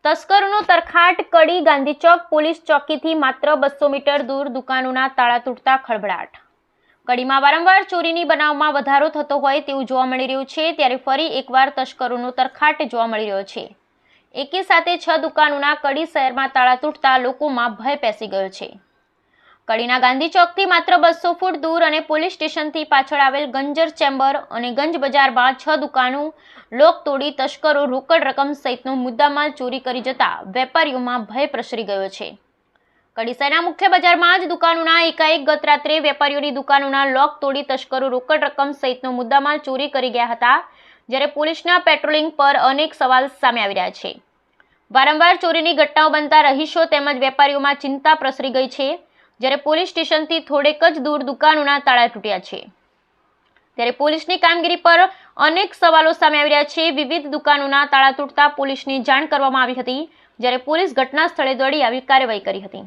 તસ્કરોનો તરખાટ કડી ગાંધી ચોક police ચોકીથી માત્ર 200 metre દૂર દુકાનોના તાળા તૂટતા ખળભળાટ। કડીમાં વારંવાર ચોરીની બનાવમાં વધારો થતો હોય તેવું જોવા મળી રહ્યું છે, ત્યારે ફરી એકવાર તસ્કરોનો તરખાટ જોવા મળી રહ્યો છે। એકી સાથે 6 દુકાનોના કડી શહેરમાં તાળા તૂટતા લોકોમાં ભય પેસી ગયો છે। કડીના ગાંધી ચોકથી માત્ર 200 ફૂટ દૂર અને પોલીસ સ્ટેશનથી પાછળ આવેલ ગંજર ચેમ્બર અને ગંજ બજારમાં 6 દુકાનો લોક તોડી તસ્કરો રોકડ રકમ સહિતનો મુદ્દામાલ ચોરી કરી જતા વેપારીઓમાં ભય પ્રસરી ગયો છે। કડી શહેરના મુખ્ય બજારમાં જ દુકાનોના એકાએક ગત રાત્રે વેપારીઓની દુકાનોના લોક તોડી તસ્કરો રોકડ રકમ સહિતનો મુદ્દામાલ ચોરી કરી ગયા હતા, જ્યારે પોલીસના પેટ્રોલિંગ પર અનેક સવાલ સામે આવી રહ્યા છે। વારંવાર ચોરીની ઘટનાઓ બનતા રહીશો તેમજ વેપારીઓમાં ચિંતા પ્રસરી ગઈ છે, જ્યારે પોલીસ સ્ટેશનથી થોડેક જ દૂર દુકાનોના તાળા તૂટ્યા છે, ત્યારે પોલીસની કામગીરી પર અનેક સવાલો સામે આવી રહ્યા છે। વિવિધ દુકાનોના તાળા તૂટતા પોલીસને જાણ કરવામાં આવી હતી, જ્યારે પોલીસ ઘટના સ્થળે દોડી આવી કાર્યવાહી કરી હતી।